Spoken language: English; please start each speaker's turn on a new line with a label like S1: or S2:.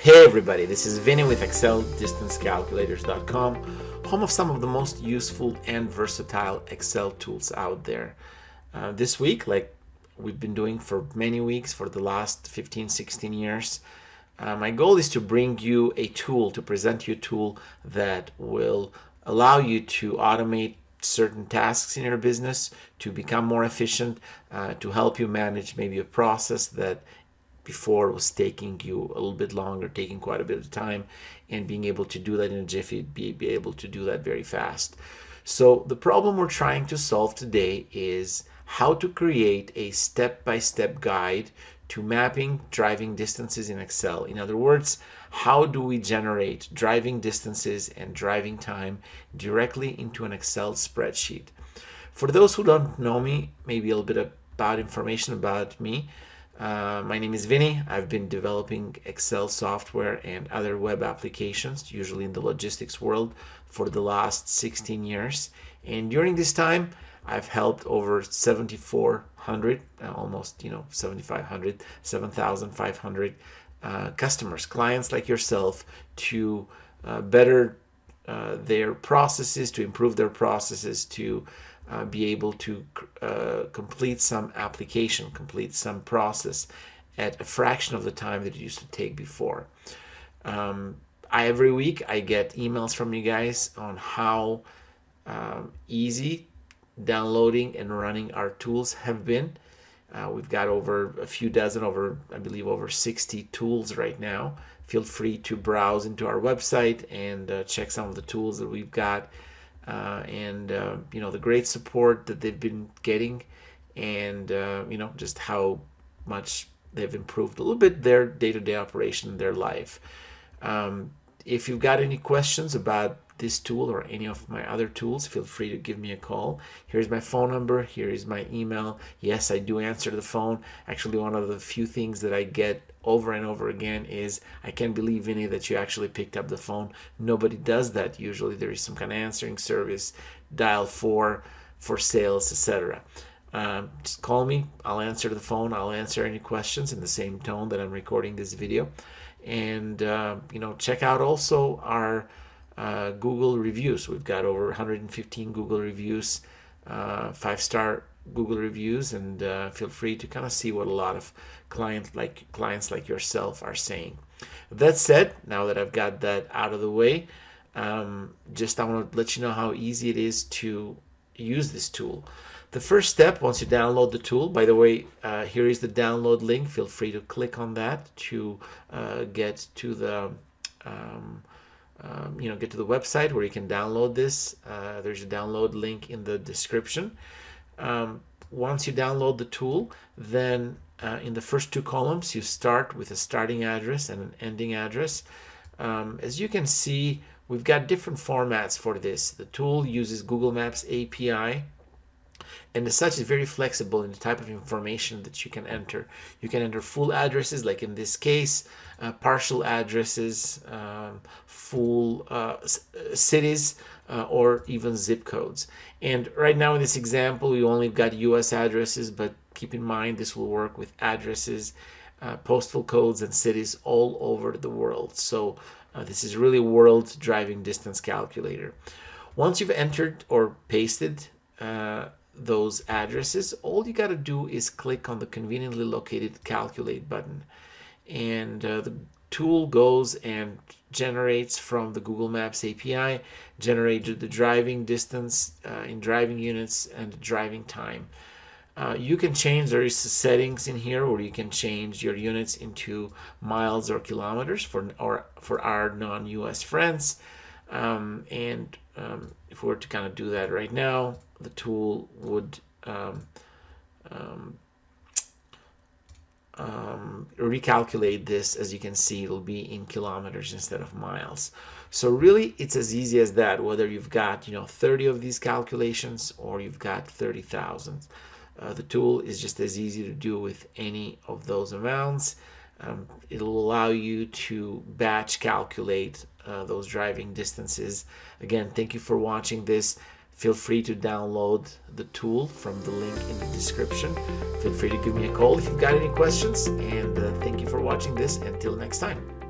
S1: Hey everybody, this is Vinny with ExcelDistanceCalculators.com, home of some of the most useful and versatile Excel tools out there. This week, like we've been doing for many weeks for the last 15-16 years, my goal is to bring you a tool, to present you a tool that will allow you to automate certain tasks in your business, to become more efficient, to help you manage maybe a process that before was taking you a little bit longer, taking quite a bit of time, and being able to do that in a jiffy, be able to do that very fast. So the problem we're trying to solve today is how to create a step-by-step guide to mapping driving distances in Excel. In other words, how do we generate driving distances and driving time directly into an Excel spreadsheet? For those who don't know me, maybe a little bit about information about me. My name is Vinny. I've been developing Excel software and other web applications, usually in the logistics world, for the last 16 years. And during this time, I've helped over 7,400, almost 7,500, 7,500 customers, clients like yourself, to better their processes, to improve their processes, to be able to complete some application, complete some process at a fraction of the time that it used to take before. Every week I get emails from you guys on how easy downloading and running our tools have been. We've got over a few dozen, I believe over 60 tools right now. Feel free to browse into our website and check some of the tools that we've got. The great support that they've been getting, and just how much they've improved a little bit their day-to-day operation, their life. If you've got any questions about this tool or any of my other tools, feel free to give me a call. Here's my phone number. Here is my email. Yes, I do answer the phone. Actually, one of the few things that I get over and over again is, I can't believe, Vinny, that you actually picked up the phone. Nobody does that. Usually there is some kind of answering service, dial for sales, etc. Just call me. I'll answer the phone. I'll answer any questions in the same tone that I'm recording this video. And check out also our Google reviews. We've got over 115 Google reviews, 5-star Google reviews, and feel free to kind of see what a lot of clients like yourself are saying. That said, now that I've got that out of the way, I want to let you know how easy it is to use this tool. The first step, once you download the tool, by the way, here is the download link. Feel free to click on that to get to the website where you can download this. There's a download link in the description. Once you download the tool, then in the first two columns, you start with a starting address and an ending address. As you can see, we've got different formats for this. The tool uses Google Maps API, and as such is very flexible in the type of information that you can enter. You can enter full addresses, like in this case, partial addresses, full cities, or even zip codes. And right now in this example, we only got US addresses, but keep in mind this will work with addresses, postal codes, and cities all over the world. So this is really a world driving distance calculator. Once you've entered or pasted those addresses, all you got to do is click on the conveniently located calculate button, and the tool goes and generates from the Google Maps API, generated the driving distance in driving units and the driving time. You can change, there is settings in here where you can change your units into miles or kilometers for our non-US friends. If we were to kind of do that right now, the tool would recalculate this. As you can see, it'll be in kilometers instead of miles. So really, it's as easy as that, whether you've got 30 of these calculations or you've got 30,000. The tool is just as easy to do with any of those amounts. It'll allow you to batch calculate those driving distances. Again, thank you for watching this. Feel free to download the tool from the link in the description. Feel free to give me a call if you've got any questions, and thank you for watching this. Until next time.